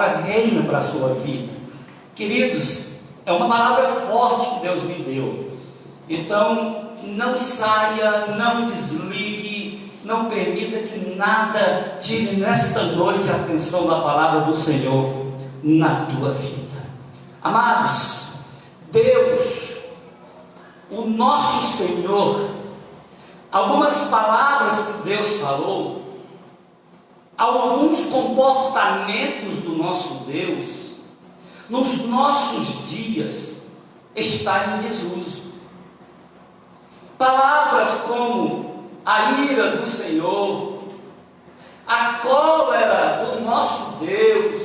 reina para a sua vida. Queridos, é uma palavra forte que Deus me deu. Então, não saia, não desligue, não permita que nada tire nesta noite a atenção da palavra do Senhor na tua vida. Amados, Deus, o nosso Senhor, algumas palavras que Deus falou, alguns comportamentos do nosso Deus, nos nossos dias, está em desuso. Palavras como a ira do Senhor, a cólera do nosso Deus,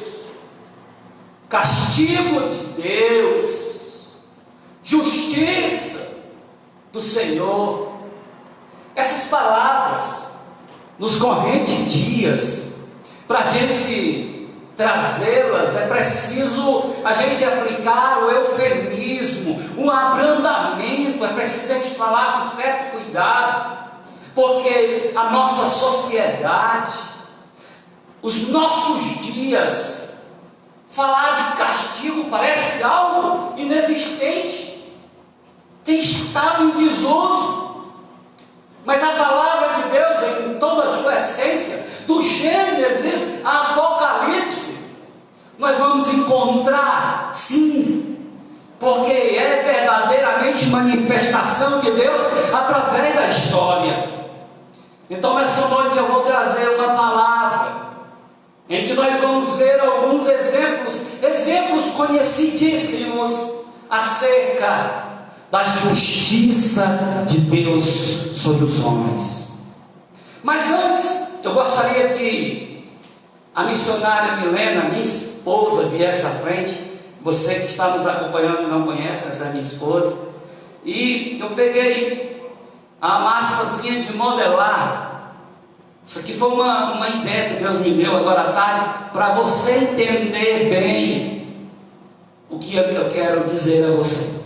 castigo de Deus, justiça do Senhor, essas palavras nos correntes dias, para a gente trazê-las, é preciso a gente aplicar o eufemismo, o abrandamento, é preciso a gente falar com certo cuidado, porque a nossa sociedade, os nossos dias, falar de castigo parece algo inexistente, tem estado em desuso. Mas a palavra de Deus, em toda a sua essência, do Gênesis a Apocalipse, nós vamos encontrar, sim, porque é verdadeiramente manifestação de Deus através da história. Então, nessa noite eu vou trazer uma palavra em que nós vamos ver alguns exemplos conhecidíssimos acerca da justiça de Deus sobre os homens. Mas antes, eu gostaria que a missionária Milena, minha esposa, viesse à frente. Você que está nos acompanhando e não conhece, essa é minha esposa. E eu peguei a massazinha de modelar. Isso aqui foi uma ideia que Deus me deu agora à tarde, para você entender bem o que eu quero dizer a você.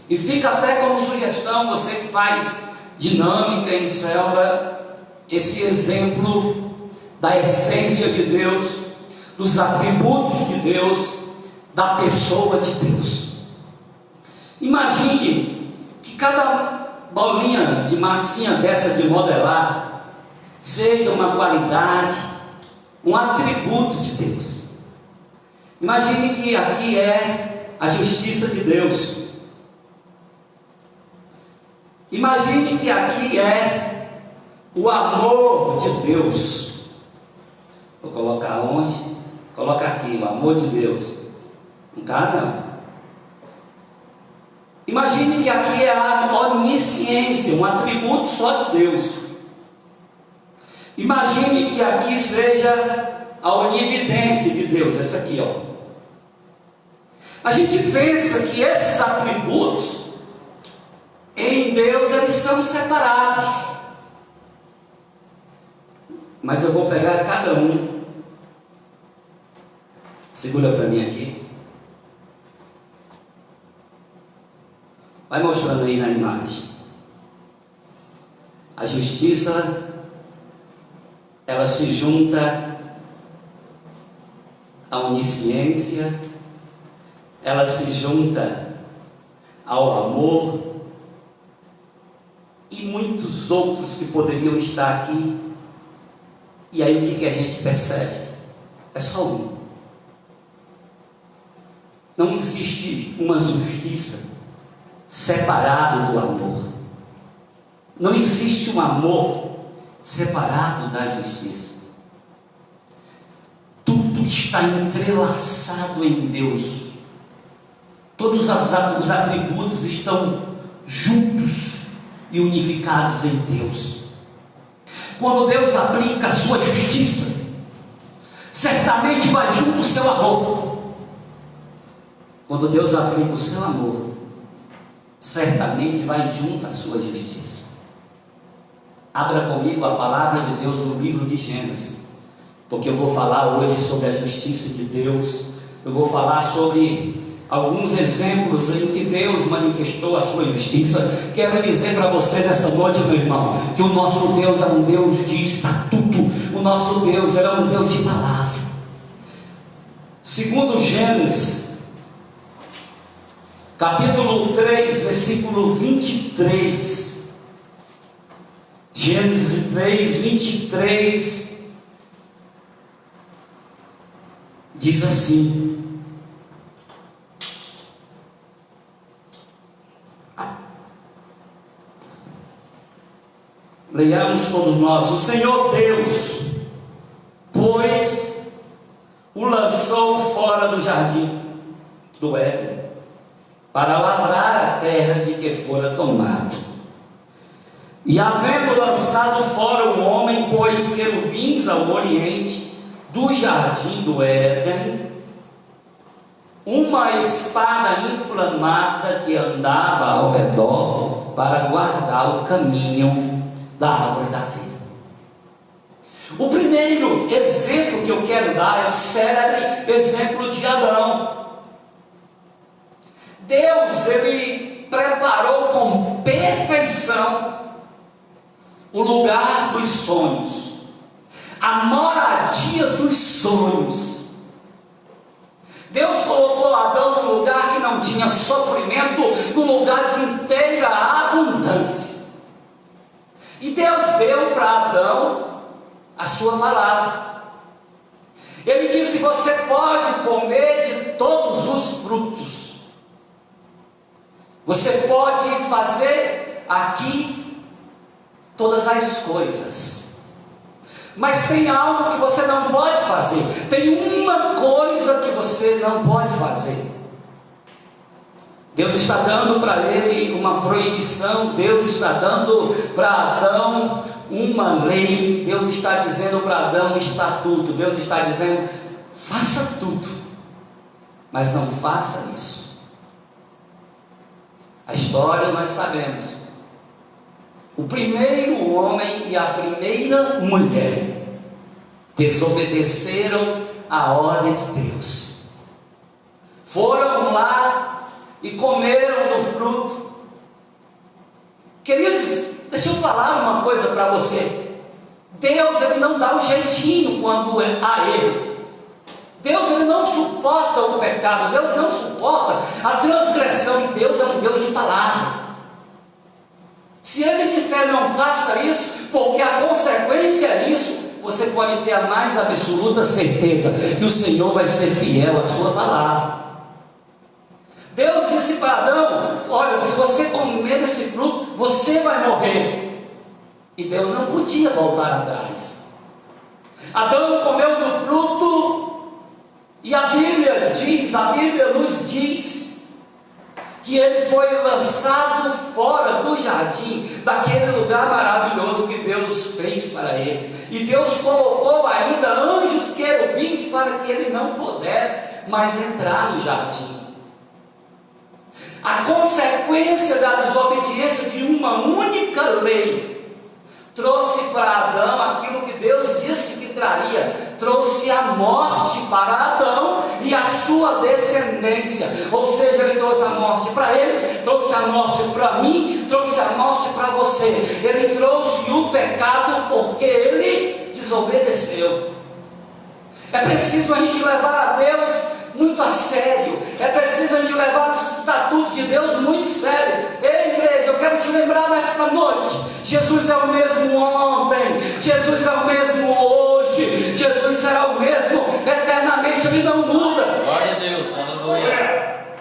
E fica até como sugestão, você que faz dinâmica em célula, esse exemplo da essência de Deus, dos atributos de Deus, da pessoa de Deus. Imagine que cada bolinha de massinha dessa de modelar seja uma qualidade, um atributo de Deus. Imagine que aqui é a justiça de Deus. Imagine que aqui é o amor de Deus. Vou colocar onde? Coloca aqui, o amor de Deus. Não cá não. Imagine que aqui é a onisciência, um atributo só de Deus. Imagine que aqui seja a onividência de Deus, essa aqui, ó. A gente pensa que esses atributos em Deus eles são separados. Mas eu vou pegar cada um. Segura para mim aqui. Vai mostrando aí na imagem. A justiça, ela se junta à onisciência, ela se junta ao amor e muitos outros que poderiam estar aqui. E aí o que a gente percebe? É só um. Não existe uma justiça separado do amor. Não existe um amor separado da justiça. Tudo está entrelaçado em Deus. Todos os atributos estão juntos e unificados em Deus. Quando Deus aplica a sua justiça, certamente vai junto o seu amor. Quando Deus aplica o seu amor, certamente vai junto a sua justiça. Abra comigo a palavra de Deus no livro de Gênesis, porque eu vou falar hoje sobre a justiça de Deus. Eu vou falar sobre alguns exemplos em que Deus manifestou a sua justiça. Quero dizer para você nesta noite, meu irmão, que o nosso Deus é um Deus de estatuto. O nosso Deus é um Deus de palavra. Segundo Gênesis, capítulo 3, versículo 23. Gênesis 3, 23, diz assim: leiamos todos nós. O Senhor Deus, pois, o lançou fora do jardim do Éden, para lavrar a terra de que fora tomado. E havendo lançado fora o homem, pôs querubins ao oriente do jardim do Éden, uma espada inflamada que andava ao redor para guardar o caminho da árvore da vida. O primeiro exemplo que eu quero dar é o célebre exemplo de Adão. Deus, Ele preparou com perfeição o lugar dos sonhos, a moradia dos sonhos. Deus colocou Adão num lugar que não tinha sofrimento, num lugar de inteira abundância. E Deus deu para Adão a sua palavra. Ele disse: você pode comer de todos os frutos, você pode fazer aqui todas as coisas, mas tem algo que você não pode fazer. Tem uma coisa que você não pode fazer. Deus está dando para ele uma proibição, Deus está dando para Adão uma lei, Deus está dizendo para Adão um estatuto, Deus está dizendo: faça tudo, mas não faça isso. A história nós sabemos. O primeiro homem e a primeira mulher desobedeceram a ordem de Deus, foram lá e comeram do fruto. Queridos, deixa eu falar uma coisa para você. Deus, Ele não dá um jeitinho quando há erro. Deus, Ele não suporta o pecado. Deus não suporta a transgressão. E Deus é um Deus de palavra. Se Ele disser não faça isso, porque a consequência é isso, você pode ter a mais absoluta certeza que o Senhor vai ser fiel à sua palavra. Deus disse para Adão: olha, se você comer esse fruto, você vai morrer. E Deus não podia voltar atrás. Adão comeu do fruto, e a Bíblia nos diz que ele foi lançado fora do jardim, daquele lugar maravilhoso que Deus fez para ele. E Deus colocou ainda anjos querubins para que ele não pudesse mais entrar no jardim. A consequência da desobediência de uma única lei trouxe para Adão aquilo que Deus disse que traria. Trouxe a morte para Adão e a sua descendência. Ou seja, Ele trouxe a morte para ele, trouxe a morte para mim, trouxe a morte para você. Ele trouxe o pecado porque ele desobedeceu. É preciso a gente levar a Deus muito a sério. É preciso a gente levar os estatutos de Deus muito sério. Ei, igreja, eu quero te lembrar nesta noite: Jesus é o mesmo ontem, Jesus é o mesmo hoje, Jesus será o mesmo eternamente. Ele não muda. Glória a Deus, aleluia.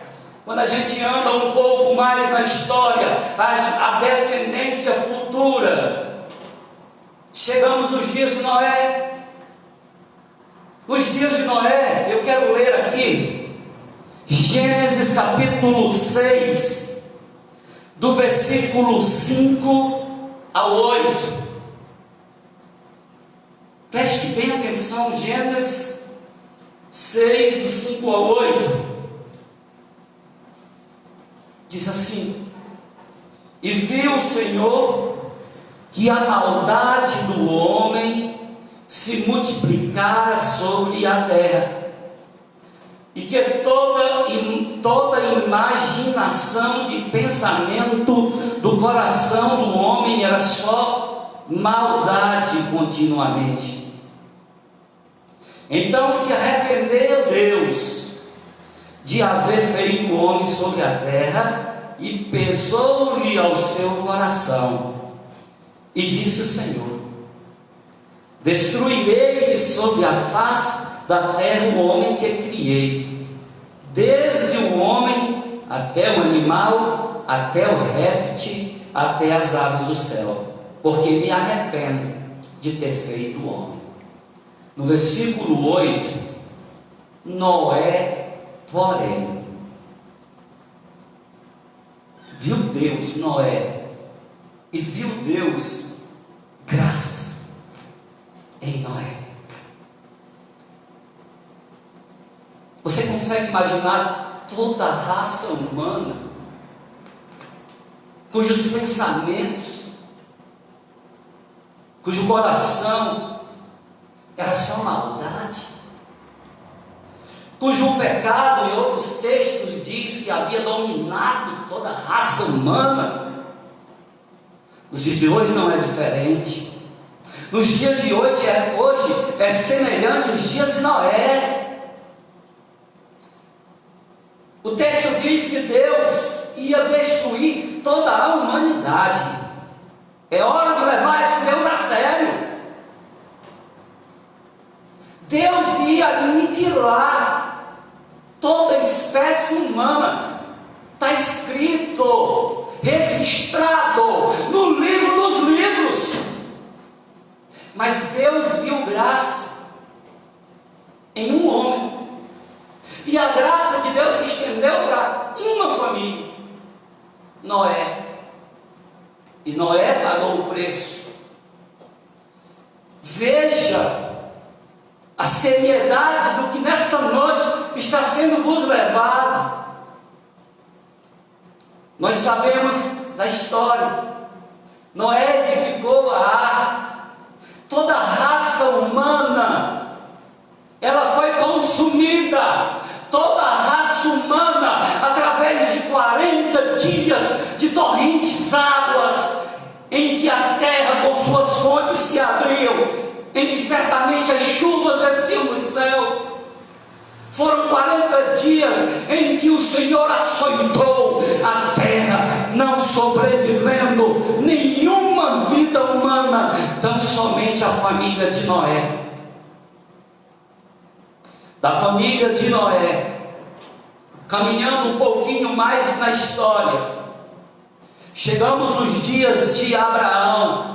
Quando a gente anda um pouco mais na história, a descendência futura, chegamos nos dias de Noé. Os dias de Noé, eu quero ler aqui Gênesis capítulo 6, do versículo 5 ao 8. Preste bem atenção, Gênesis 6, do 5 ao 8. Diz assim: e viu o Senhor que a maldade do homem se multiplicara sobre a terra, e que toda imaginação de pensamento do coração do homem era só maldade continuamente. Então se arrependeu Deus de haver feito o homem sobre a terra, e pesou-lhe ao seu coração. E disse o Senhor: destruirei de sobre a face da terra o homem que criei, desde o homem até o animal, até o réptil, até as aves do céu, porque me arrependo de ter feito o homem. No versículo 8, Noé, porém, viu Deus, Noé, e viu Deus graças em Noé. Você consegue imaginar toda a raça humana cujos pensamentos, cujo coração era só maldade, cujo pecado, em outros textos diz que havia dominado toda a raça humana? Nos dias de hoje não é diferente. Nos dias de hoje é semelhante aos dias de Noé. O texto diz que Deus ia destruir toda a humanidade. É hora de levar esse Deus a sério. Deus ia aniquilar toda a espécie humana. Está escrito, registrado no livro dos livros. Mas Deus viu graça em um homem, e a graça de Deus se estendeu para uma família, Noé. E Noé pagou o preço. Veja a seriedade do que nesta noite está sendo vos levado. Nós sabemos da história. Noé edificou a arca. Toda a raça humana, ela foi consumida. Toda a raça humana, através de 40 dias de torrentes águas, em que a terra com suas fontes se abriam, em que certamente as chuvas desciam dos céus. Foram 40 dias em que o Senhor açoitou a terra, não sobrevivendo nenhuma vida humana, tão somente a família de Noé. Da família de Noé, caminhando um pouquinho mais na história, chegamos nos dias de Abraão.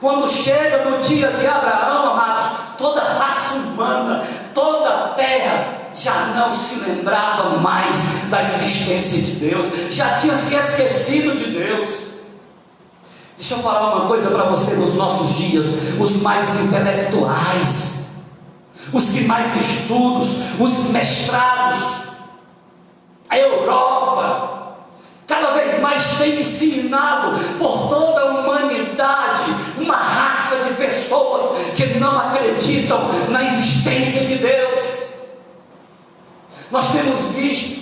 Quando chega no dia de Abraão, amados, toda a raça humana, toda a terra já não se lembrava mais da existência de Deus, já tinha se esquecido de Deus. Deixa eu falar uma coisa para você. Nos nossos dias, os mais intelectuais, os que mais estudos, os mestrados, a Europa cada vez mais tem disseminado por toda a humanidade uma raça de pessoas que não acreditam na existência de Deus. Nós temos visto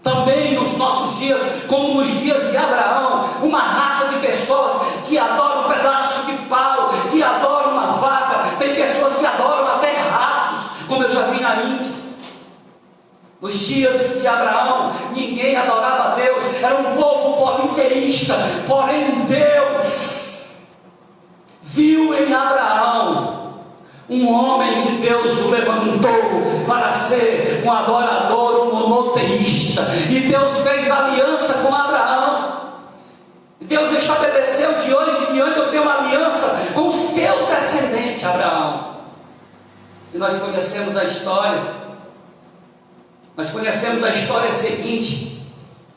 também nos nossos dias, como nos dias de Abraão, uma raça de pessoas que adoram um pedaço de pau, que adoram uma vaca. Tem pessoas que adoram até ratos, como eu já vi na Índia. Nos dias de Abraão, ninguém adorava a Deus, era um povo politeísta. Porém Deus viu em Abraão um homem que Deus o levantou para ser um adorador, um monoteísta. E Deus fez aliança com Abraão. Deus estabeleceu: de hoje em diante eu tenho uma aliança com os teus descendentes, Abraão. E nós conhecemos a história. Nós conhecemos a história seguinte: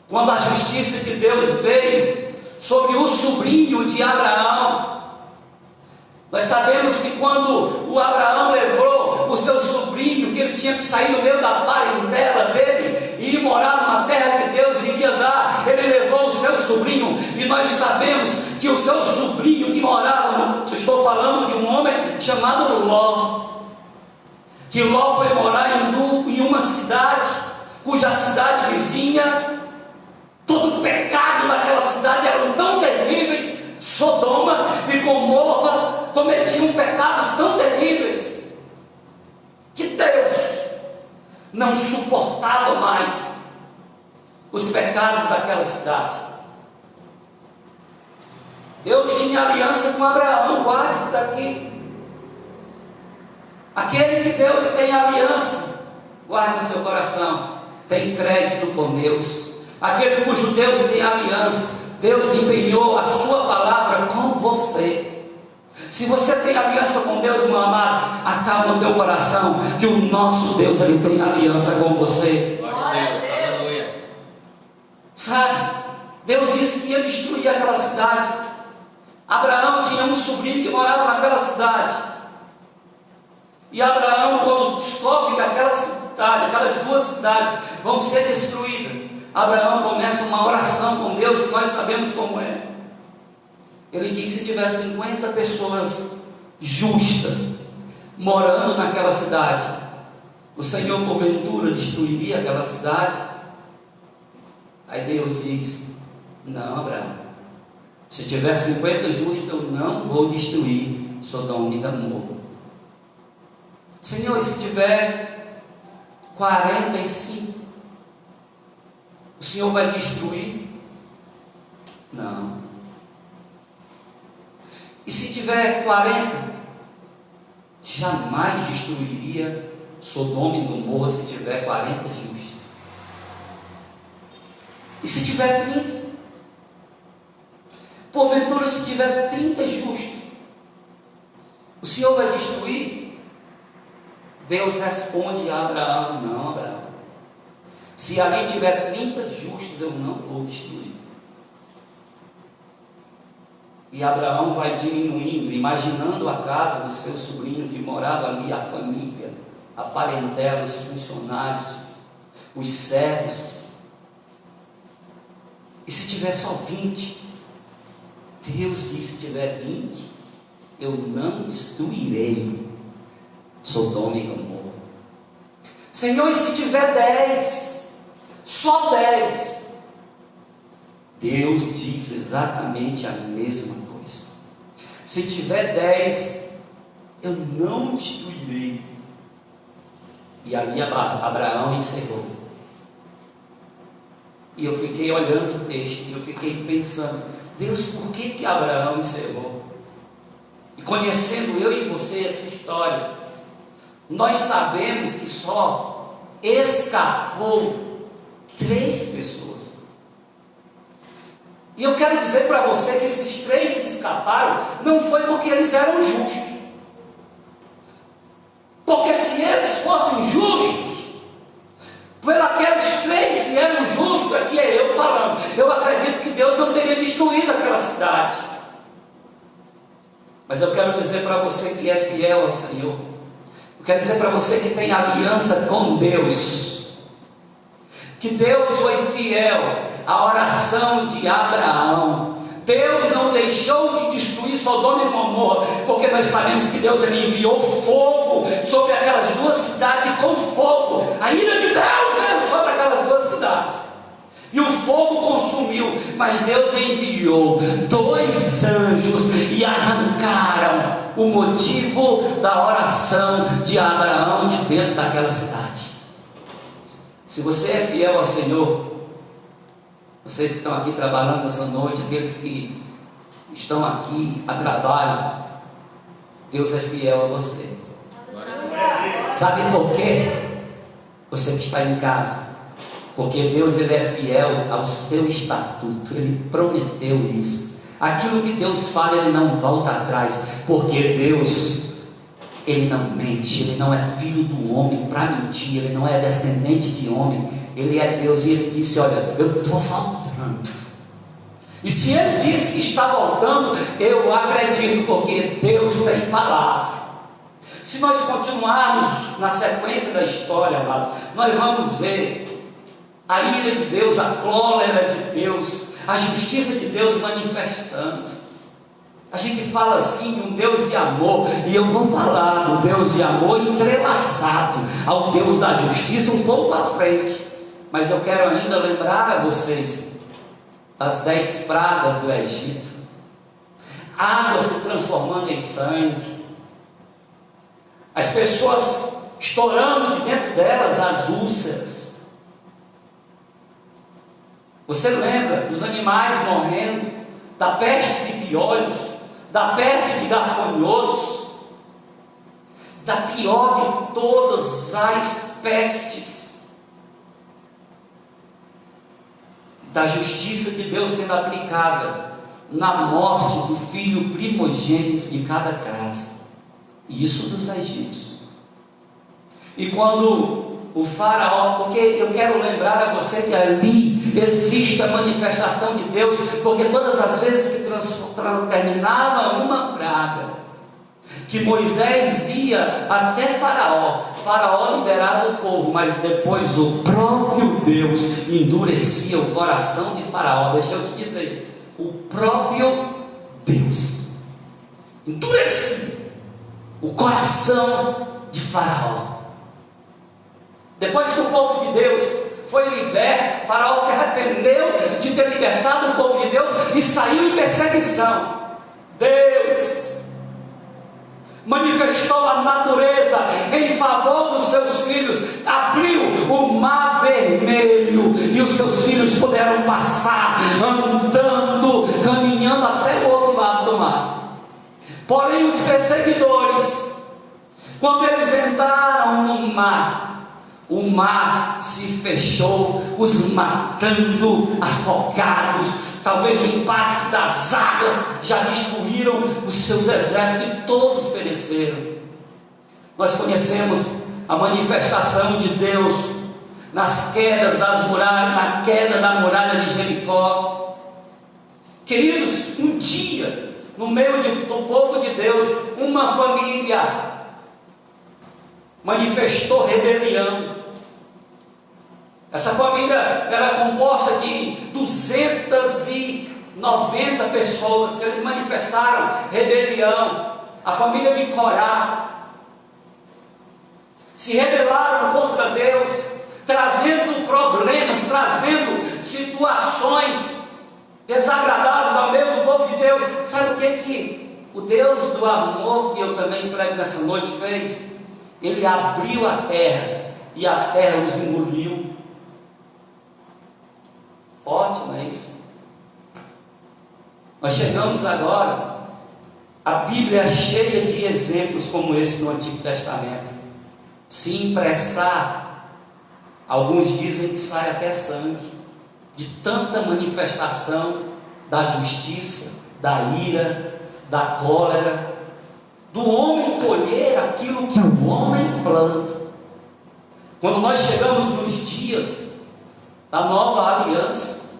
quando a justiça de Deus veio sobre o sobrinho de Abraão. Nós sabemos que quando o Abraão levou o seu sobrinho, que ele tinha que sair do meio da parentela dele e ir morar numa terra que Deus iria dar, ele levou o seu sobrinho. E nós sabemos que o seu sobrinho que morava, estou falando de um homem chamado Ló, que Ló foi morar em uma cidade, cuja cidade vizinha, todo o pecado daquela cidade eram tão terríveis. Sodoma e Gomorra cometiam pecados tão terríveis, que Deus não suportava mais os pecados daquela cidade. Deus tinha aliança com Abraão, guarde isso daqui. Aquele que Deus tem aliança, guarde no seu coração, tem crédito com Deus. Aquele cujo Deus tem aliança, Deus empenhou a sua palavra com você. Se você tem aliança com Deus, meu amado, acalma o teu coração, que o nosso Deus, Ele tem aliança com você. Glória a Deus, aleluia. Sabe, Deus disse que ia destruir aquela cidade. Abraão tinha um sobrinho que morava naquela cidade. E Abraão, quando descobre que aquela cidade, aquelas duas cidades vão ser destruídas, Abraão começa uma oração com Deus, que nós sabemos como é. Ele diz: se tiver 50 pessoas justas morando naquela cidade, o Senhor porventura destruiria aquela cidade? Aí Deus diz: não, Abraão, se tiver 50 justos, eu não vou destruir Sodoma e Gomorra. Senhor, se tiver 45, o Senhor vai destruir? Não. E se tiver 40, jamais destruiria Sodoma e Gomorra se tiver 40 justos. E se tiver 30? Porventura, se tiver 30 justos, o Senhor vai destruir? Deus responde a Abraão: não, Abraão, se ali tiver 30 justos, eu não vou destruir. E Abraão vai diminuindo, imaginando a casa do seu sobrinho que morava ali, a família, a parentela, os funcionários, os servos. E se tiver só 20? Deus disse: se tiver 20, eu não destruirei Sodoma e Gomorra. Senhor, e se tiver 10? Só 10? Deus diz exatamente a mesma coisa. Se tiver 10, eu não destruirei. E ali Abraão encerrou. E eu fiquei olhando o texto, e eu fiquei pensando: Deus, por que Abraão encerrou? E conhecendo eu e você essa história, nós sabemos que só escapou 3 pessoas. E eu quero dizer para você que esses 3 que escaparam não foi porque eles eram justos. Porque se eles fossem justos, por aqueles 3 que eram justos, aqui é eu falando, eu acredito que Deus não teria destruído aquela cidade. Mas eu quero dizer para você que é fiel ao Senhor, eu quero dizer para você que tem aliança com Deus, que Deus foi fiel à oração de Abraão. Deus não deixou de destruir Sodoma e Gomorra, porque nós sabemos que Deus ele enviou fogo sobre aquelas 2 cidades, com fogo. A ira de Deus veio sobre aquelas 2 cidades, e o fogo consumiu, mas Deus enviou 2 anjos e arrancaram o motivo da oração de Abraão de dentro daquela cidade. Se você é fiel ao Senhor, vocês que estão aqui trabalhando essa noite, aqueles que estão aqui a trabalho, Deus é fiel a você. Sabe por quê? Você que está em casa, porque Deus ele é fiel ao seu estatuto. Ele prometeu isso. Aquilo que Deus fala, ele não volta atrás, porque Deus, ele não mente, ele não é filho do homem para mentir, ele não é descendente de homem, ele é Deus. E ele disse: olha, eu estou voltando. E se ele disse que está voltando, eu acredito, porque Deus tem palavra. Se nós continuarmos na sequência da história, amados, nós vamos ver a ira de Deus, a cólera de Deus, a justiça de Deus manifestando. A gente fala assim de um Deus de amor, e eu vou falar do Deus de amor entrelaçado ao Deus da justiça um pouco à frente. Mas eu quero ainda lembrar a vocês das 10 pragas do Egito, água se transformando em sangue, as pessoas estourando de dentro delas as úlceras. Você lembra dos animais morrendo, da peste de piolhos, da peste de gafanhotos, da pior de todas as pestes, da justiça de Deus sendo aplicada na morte do filho primogênito de cada casa, e isso dos egípcios. E quando o faraó, porque eu quero lembrar a você que ali existe a manifestação de Deus, porque todas as vezes que terminava uma praga, que Moisés ia até Faraó, Faraó liberava o povo, mas depois o próprio Deus endurecia o coração de Faraó. Deixa eu te dizer, o próprio Deus endurecia o coração de Faraó. Depois que o povo de Deus foi liberto, Faraó se arrependeu de ter libertado o povo de Deus e saiu em perseguição. Deus manifestou a natureza em favor dos seus filhos, abriu o mar vermelho e os seus filhos puderam passar andando, caminhando até o outro lado do mar. Porém os perseguidores, quando eles entraram no mar, o mar se fechou, os matando, afogados. Talvez o impacto das águas já destruíram os seus exércitos e todos pereceram. Nós conhecemos a manifestação de Deus nas quedas das muralhas, na queda da muralha de Jericó. Queridos, um dia, no meio do povo de Deus, uma família manifestou rebelião. Essa família era composta de 290 pessoas. Eles manifestaram rebelião. A família de Corá se rebelaram contra Deus, trazendo problemas, trazendo situações desagradáveis ao meio do povo de Deus. Sabe o que o Deus do amor, que eu também prego nessa noite, fez? Ele abriu a terra e a terra os engoliu. Forte, não é isso? Nós chegamos agora, a Bíblia é cheia de exemplos como esse no Antigo Testamento. Se impressar, alguns dizem que sai até sangue, de tanta manifestação da justiça, da ira, da cólera, do homem colher aquilo que o homem planta. Quando nós chegamos nos dias da nova aliança,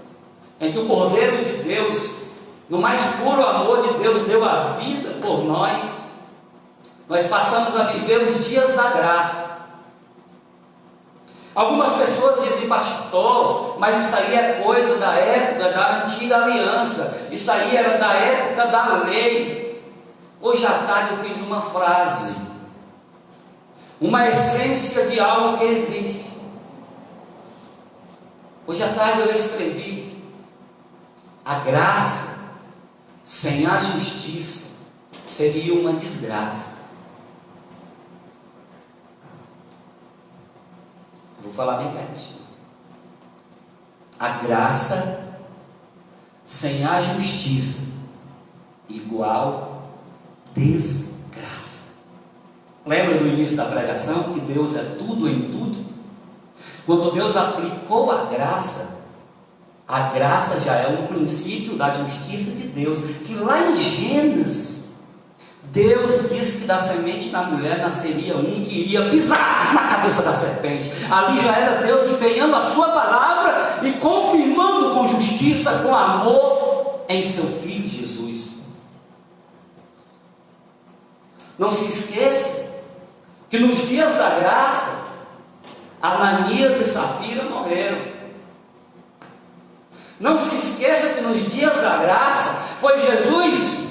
em que o Cordeiro de Deus, no mais puro amor de Deus, deu a vida por nós, nós passamos a viver os dias da graça. Algumas pessoas dizem: pastor, mas isso aí é coisa da época da antiga aliança, isso aí era da época da lei. Hoje à tarde eu fiz uma frase, uma essência de algo que existe. Hoje à tarde eu escrevi: a graça sem a justiça seria uma desgraça. Vou falar bem pertinho. A graça sem a justiça igual desgraça. Lembra do início da pregação que Deus é tudo em tudo? Quando Deus aplicou a graça já é um princípio da justiça de Deus, que lá em Gênesis, Deus disse que da semente da mulher nasceria um que iria pisar na cabeça da serpente. Ali já era Deus empenhando a sua palavra e confirmando com justiça, com amor, em seu Filho Jesus. Não se esqueça que nos dias da graça, Ananias e Safira morreram. Não se esqueça que nos dias da graça foi Jesus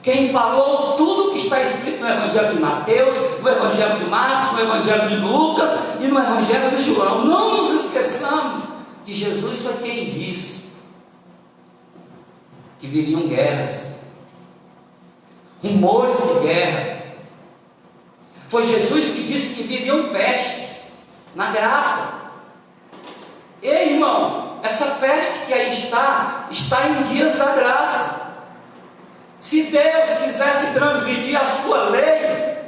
quem falou tudo que está escrito no Evangelho de Mateus, no Evangelho de Marcos, no Evangelho de Lucas e no Evangelho de João. Não nos esqueçamos que Jesus foi quem disse que viriam guerras, rumores de guerra. Foi Jesus que disse que viriam pestes na graça. Ei, irmão, essa peste que aí está em dias da graça. Se Deus quisesse transgredir a sua lei,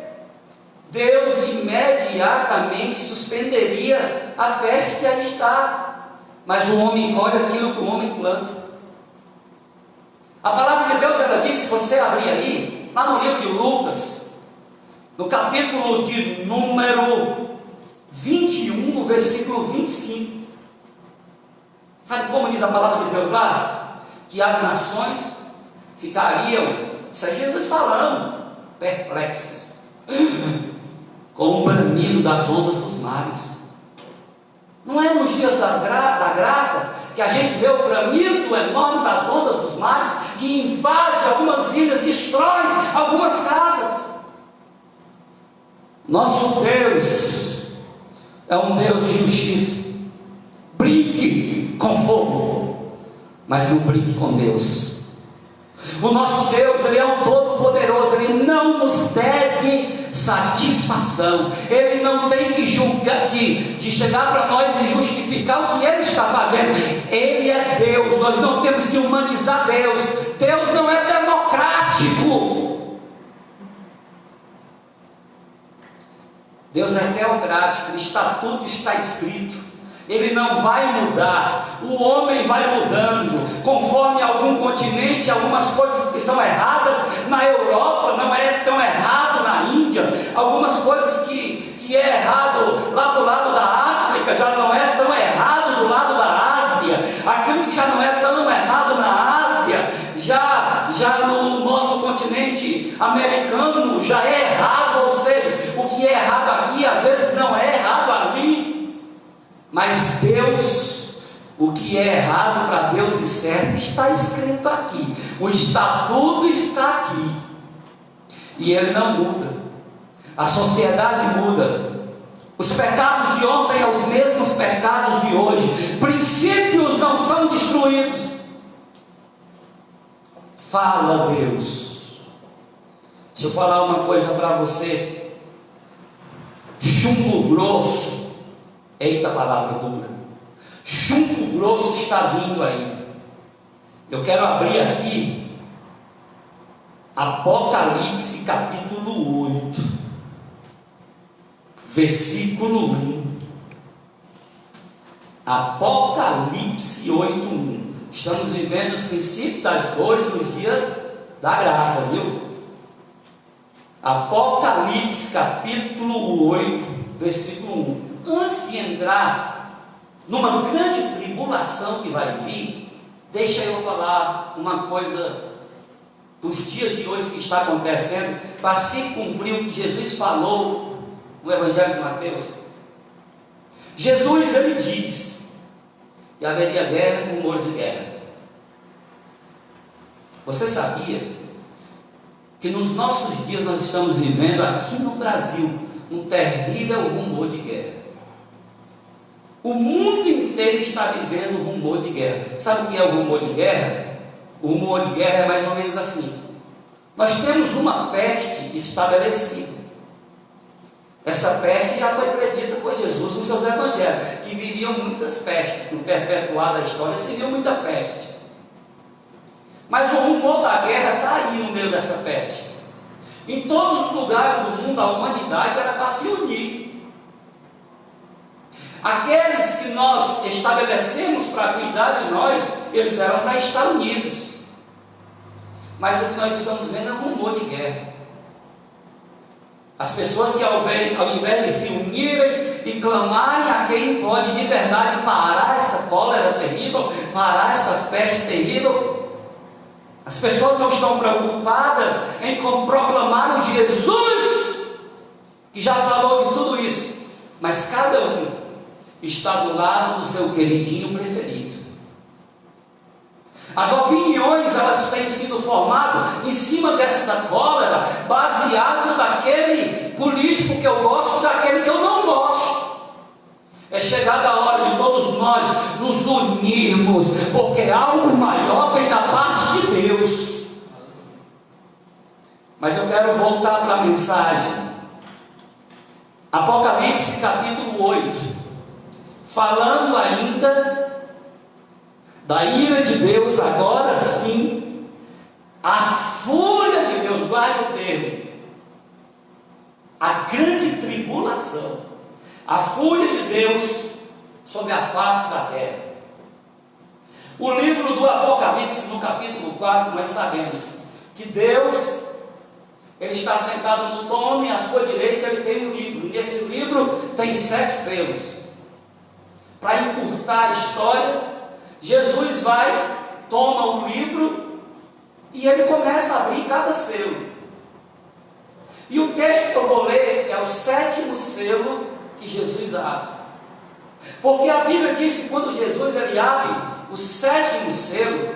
Deus imediatamente suspenderia a peste que aí está. Mas o homem colhe aquilo que o homem planta. A palavra de Deus, ela diz, se você abrir ali, lá no livro de Lucas, no capítulo de número 21, no versículo 25. Sabe como diz a palavra de Deus lá? Que as nações ficariam, isso é Jesus falando, perplexas, com o bramido das ondas dos mares. Não é nos dias da graça que a gente vê o bramido enorme das ondas dos mares, que invade algumas ilhas, destrói algumas casas. Nosso Deus é um Deus de justiça. Brinque com fogo, mas não brinque com Deus. O nosso Deus, Ele é um Todo-Poderoso. Ele não nos deve satisfação. Ele não tem que julgar, de chegar para nós e justificar o que Ele está fazendo. Ele é Deus. Nós não temos que humanizar Deus. Deus não é democrático. Deus é teocrático. O estatuto está escrito. Ele não vai mudar. O homem vai mudando conforme algum continente. Algumas coisas que são erradas na Europa não é tão errado na Índia. Algumas coisas que é errado lá do lado da África já não é tão errado do lado da Ásia. Aquilo que já não é tão errado na Ásia, já no nosso continente americano já é errado. Ou seja, o que é errado aqui às vezes não é errado ali. Mas Deus, o que é errado para Deus e certo, está escrito aqui. O estatuto está aqui. E ele não muda. A sociedade muda. Os pecados de ontem são os mesmos pecados de hoje. Princípios não são destruídos. Fala, Deus. Deixa eu falar uma coisa para você. Chumbo grosso. Eita, palavra dura. Chumbo grosso está vindo aí. Eu quero abrir aqui Apocalipse capítulo 8, versículo 1. Apocalipse 8, 1. Estamos vivendo os princípios das dores nos dias da graça, viu? Apocalipse capítulo 8, versículo 1. Antes de entrar numa grande tribulação que vai vir, deixa eu falar uma coisa dos dias de hoje que está acontecendo, para se cumprir o que Jesus falou no Evangelho de Mateus. Jesus, ele diz que haveria guerra com rumores de guerra. Você sabia que nos nossos dias nós estamos vivendo aqui no Brasil um terrível rumor de guerra? O mundo inteiro está vivendo um rumor de guerra. Sabe o que é o rumor de guerra? O rumor de guerra é mais ou menos assim: nós temos uma peste estabelecida. Essa peste já foi predita por Jesus nos seus evangelhos, que viriam muitas pestes. No perpetuar da história se viu muita peste. Mas o rumor da guerra está aí no meio dessa peste. Em todos os lugares do mundo a humanidade era para se unir. Aqueles que nós estabelecemos para cuidar de nós, eles eram para estar unidos. Mas o que nós estamos vendo é um rumor de guerra. As pessoas que ao invés de se unirem e clamarem a quem pode de verdade parar essa cólera terrível, parar essa peste terrível, as pessoas não estão preocupadas em proclamar o Jesus que já falou de tudo isso, mas cada um está do lado do seu queridinho preferido. As opiniões, elas têm sido formadas em cima desta cólera, baseado naquele político que eu gosto, daquele que eu não gosto. É chegada a hora de todos nós nos unirmos, porque algo maior vem da parte de Deus. Mas eu quero voltar para a mensagem. Apocalipse capítulo 8, falando ainda da ira de Deus, agora sim, a fúria de Deus, guarde o termo, a grande tribulação, a fúria de Deus sobre a face da terra. O livro do Apocalipse, no capítulo 4, nós sabemos que Deus, Ele está sentado no trono e à sua direita Ele tem um livro. Nesse livro tem 7 selos. Para encurtar a história, Jesus vai, toma o livro e Ele começa a abrir cada selo. E o texto que eu vou ler é o 7º selo que Jesus abre. Porque a Bíblia diz que quando Jesus ele abre o 7º selo,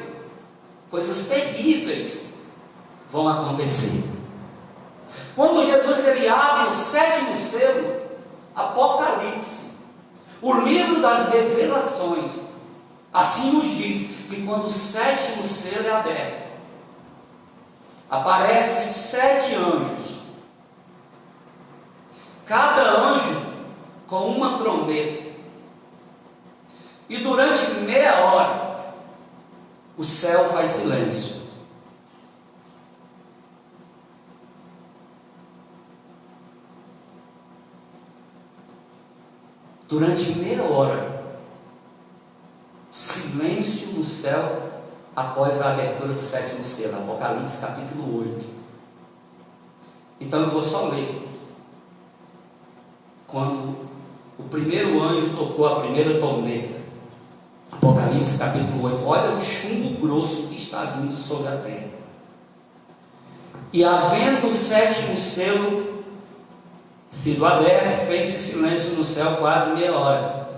coisas terríveis vão acontecer. Quando Jesus ele abre o 7º selo, Apocalipse, o livro das revelações, assim nos diz que quando o 7º selo é aberto, aparecem 7 anjos, cada anjo com uma trombeta, e durante meia hora o céu faz silêncio. Durante meia hora, silêncio no céu após a abertura do 7º selo, Apocalipse capítulo 8. Então eu vou só ler. Quando o primeiro anjo tocou a primeira trombeta, Apocalipse capítulo 8, olha o chumbo grosso que está vindo sobre a terra. E havendo o 7º selo sido aberto, fez-se silêncio no céu quase meia hora.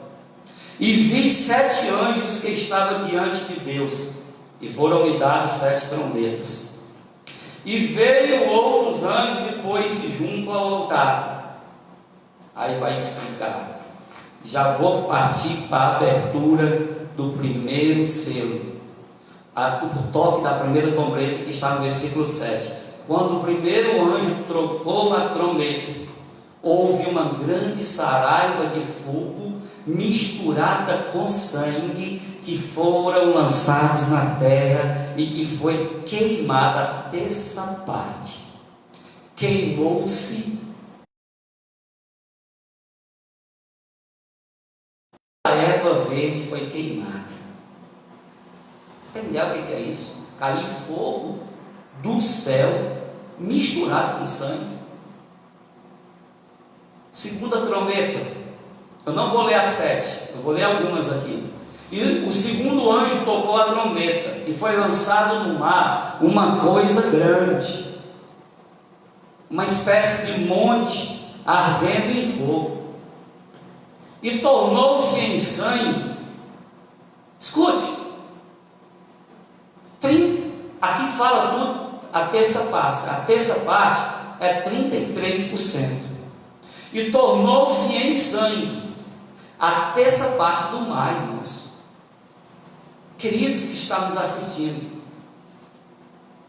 E vi 7 anjos que estavam diante de Deus, e foram-lhe dados 7 trombetas. E veio outros anjos e pôs-se junto ao altar. Aí vai explicar. Já vou partir para a abertura do primeiro selo. O toque da primeira trombeta que está no versículo 7. Quando o primeiro anjo tocou a trombeta, houve uma grande saraiva de fogo misturada com sangue, que foram lançados na terra e que foi queimada a terça parte. Queimou-se a erva verde, foi queimada. Entendeu o que é isso? Cair fogo do céu misturado com sangue. Segunda trombeta, eu não vou ler as 7, eu vou ler algumas aqui. E o segundo anjo tocou a trombeta, e foi lançado no mar uma coisa grande, uma espécie de monte ardendo em fogo, e tornou-se em sangue. Escute, aqui fala tudo, a terça parte é 33%. E tornou-se em sangue a terça parte do mar, irmãos. Queridos que estão nos assistindo,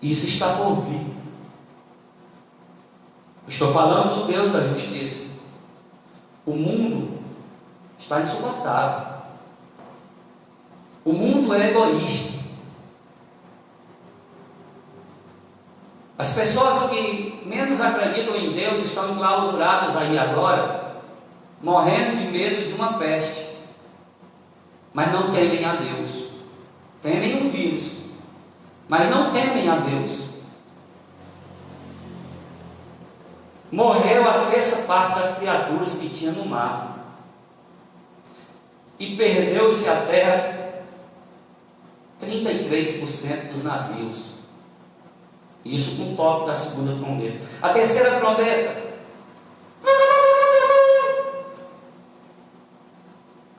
isso está por vir. Estou falando do Deus da justiça. O mundo está insuportável. O mundo é egoísta. As pessoas que menos acreditam em Deus estão enclausuradas aí agora, morrendo de medo de uma peste, mas não temem a Deus. Temem um vírus, mas não temem a Deus. Morreu a terça parte das criaturas que tinha no mar, e perdeu-se a terra 33% dos navios. Isso com o toque da segunda trombeta. A terceira trombeta.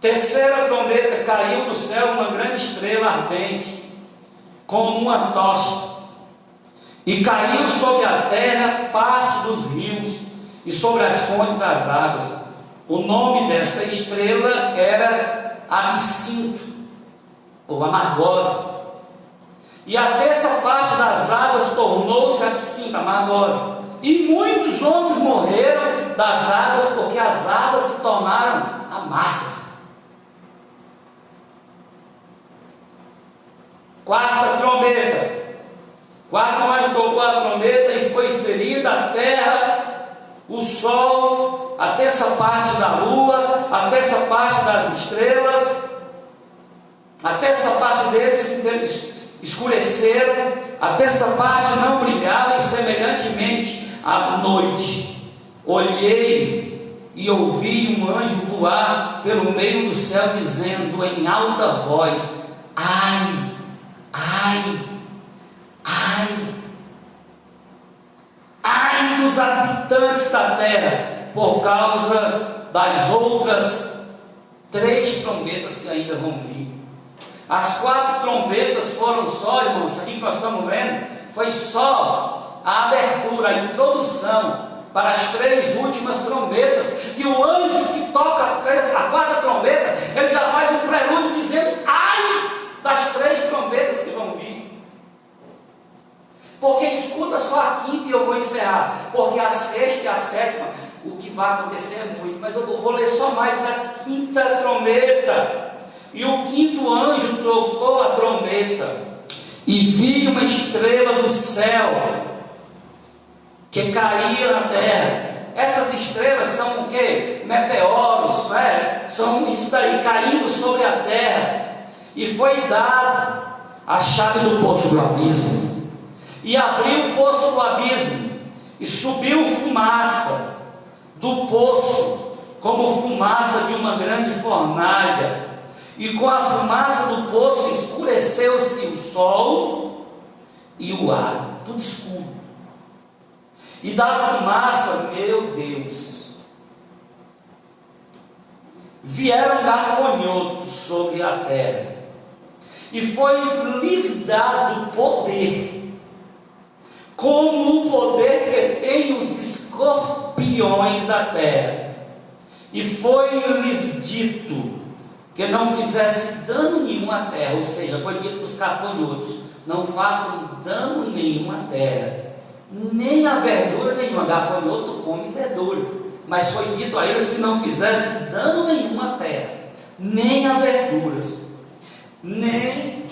Terceira trombeta, caiu do céu uma grande estrela ardente, como uma tocha, e caiu sobre a terra parte dos rios e sobre as fontes das águas. O nome dessa estrela era Absinto, ou amargosa. E a terça parte das águas tornou-se absinto, amargosa. E muitos homens morreram das águas, porque as águas se tornaram amargas. Quarta trombeta. Quarto anjo tocou a trombeta e foi ferida a terra, o sol, a terça parte da lua, a terça parte das estrelas, a terça parte deles escureceram, a terça parte não brilhava, e semelhantemente à noite. Olhei e ouvi um anjo voar pelo meio do céu, dizendo em alta voz: ai, ai, ai, ai dos habitantes da terra, por causa das outras 3 trombetas que ainda vão vir. As 4 trombetas foram só, irmãos, aqui que nós estamos vendo, foi só a abertura, a introdução para as 3 últimas trombetas, que o anjo que toca a 4ª trombeta, ele já faz um prelúdio dizendo: ai das 3 trombetas que vão vir. Porque escuta só a 5ª e eu vou encerrar, porque a 6ª e a 7ª, o que vai acontecer é muito, mas eu vou ler só mais a 5ª trombeta. E o 5º anjo tocou a trombeta, e vi uma estrela do céu que caía na terra. Essas estrelas são o que? Meteoros, né? São isso daí, caindo sobre a terra. E foi dado a chave do poço do abismo, e abriu o poço do abismo, e subiu fumaça do poço, como fumaça de uma grande fornalha. E com a fumaça do poço escureceu-se o sol e o ar, tudo escuro. E da fumaça, meu Deus, vieram gafanhotos sobre a terra, e foi-lhes dado poder, como o poder que tem os escorpiões da terra. E foi-lhes dito que não fizesse dano nenhum à terra, ou seja, foi dito para os gafanhotos: não façam dano nenhum à terra, nem a verdura nenhuma. Gafanhoto come verdura, mas foi dito a eles que não fizessem dano nenhum à terra, nem a verduras, nem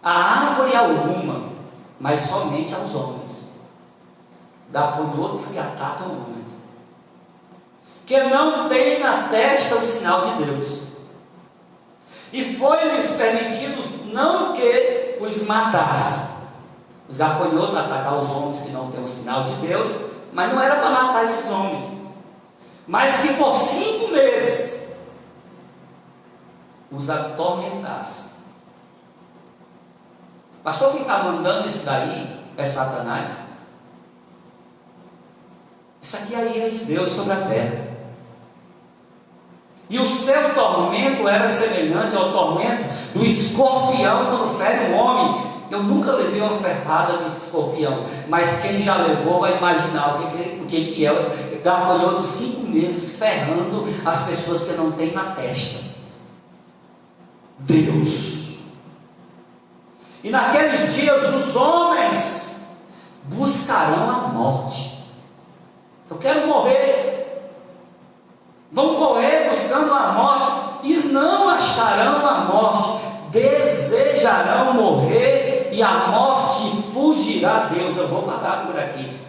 a árvore alguma, mas somente aos homens. Gafanhotos que atacam homens, que não tem na testa o sinal de Deus. E foi-lhes permitido não que os matasse. Os gafanhotos atacar os homens que não têm o sinal de Deus, mas não era para matar esses homens, mas que por 5 meses os atormentasse. Pastor, quem está mandando isso daí é Satanás. Isso aqui é a ira de Deus sobre a terra. E o seu tormento era semelhante ao tormento do escorpião quando fere um homem. Eu nunca levei uma ferrada de escorpião, mas quem já levou vai imaginar o que é gafanhoto 5 meses ferrando as pessoas que não têm na testa. Deus. E naqueles dias os homens buscarão a morte. Eu quero morrer. Vão correr buscando a morte e não acharão a morte. Desejarão morrer e a morte fugirá deles. Eu vou parar por aqui.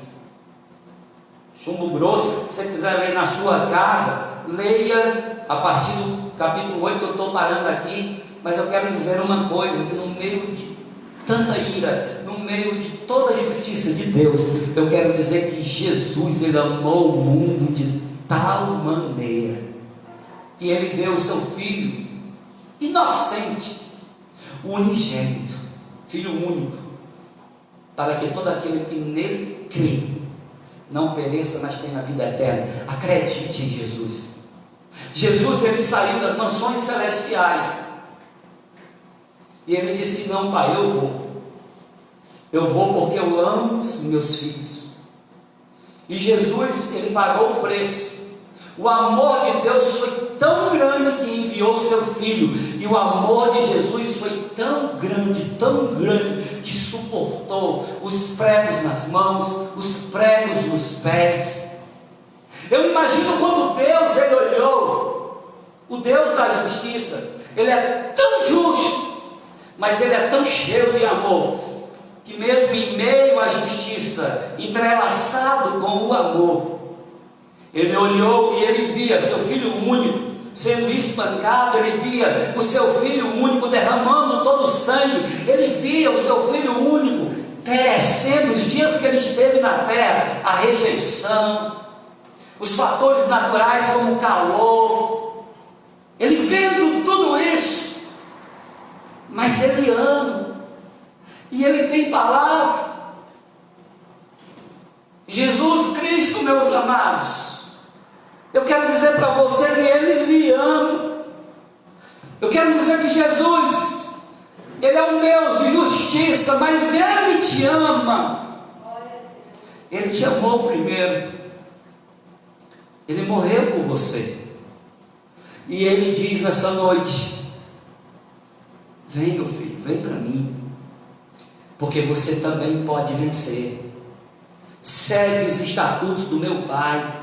Chumbo grosso. Se você quiser ler na sua casa, leia a partir do capítulo 8 que eu estou parando aqui. Mas eu quero dizer uma coisa, que no meio de tanta ira, no meio de toda a justiça de Deus, eu quero dizer que Jesus, Ele amou o mundo de tal maneira, que Ele deu o seu Filho inocente, unigênito, Filho único, para que todo aquele que nele crê, não pereça, mas tenha vida eterna. Acredite em Jesus. Jesus, Ele saiu das mansões celestiais, e Ele disse: não, Pai, eu vou porque eu amo os meus filhos. E Jesus, Ele pagou o preço. O amor de Deus foi tão grande que enviou o seu Filho, e o amor de Jesus foi tão grande, que suportou os pregos nas mãos, os pregos nos pés. Eu imagino quando Deus, Ele olhou, o Deus da justiça, Ele é tão justo, mas Ele é tão cheio de amor, que mesmo em meio à justiça, entrelaçado com o amor, Ele olhou e Ele via seu Filho único sendo espancado, Ele via o seu Filho único derramando todo o sangue, Ele via o seu Filho único perecendo os dias que Ele esteve na terra, a rejeição, os fatores naturais como o calor, Ele vendo tudo isso, mas Ele ama, e Ele tem palavra. Jesus Cristo, meus amados, eu quero dizer para você que Ele lhe ama. Eu quero dizer que Jesus, Ele é um Deus de justiça, mas Ele te ama. Ele te amou primeiro. Ele morreu por você. E Ele diz nessa noite: vem, meu filho, vem para mim, porque você também pode vencer. Segue os estatutos do meu Pai,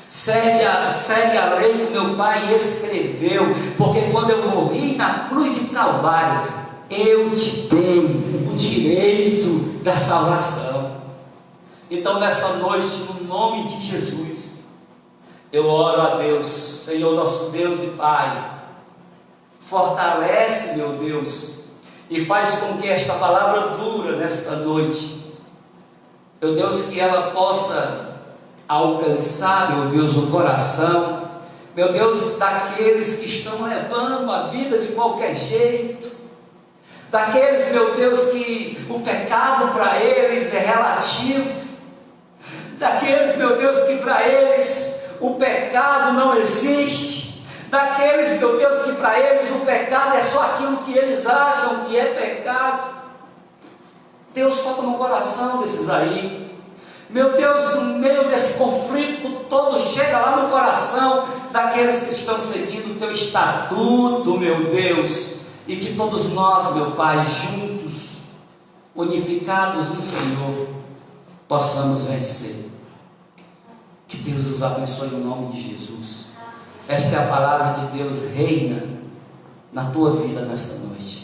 segue a lei que meu Pai escreveu, porque quando eu morri na cruz de Calvário, eu te dei o direito da salvação. Então nessa noite, no nome de Jesus, eu oro a Deus, Senhor nosso Deus e Pai, fortalece, meu Deus, e faz com que esta palavra dura nesta noite, meu Deus, que ela possa alcançar, meu Deus, o coração, meu Deus, daqueles que estão levando a vida de qualquer jeito, daqueles, meu Deus, que o pecado para eles é relativo, daqueles, meu Deus, que para eles o pecado não existe, daqueles, meu Deus, que para eles o pecado é só aquilo que eles acham que é pecado. Deus, toca no coração desses aí, meu Deus, no meio desse conflito todo, chega lá no coração daqueles que estão seguindo o teu estatuto, meu Deus, e que todos nós, meu Pai, juntos, unificados no Senhor, possamos vencer. Que Deus os abençoe no nome de Jesus. Esta é a palavra de Deus, reina na tua vida nesta noite.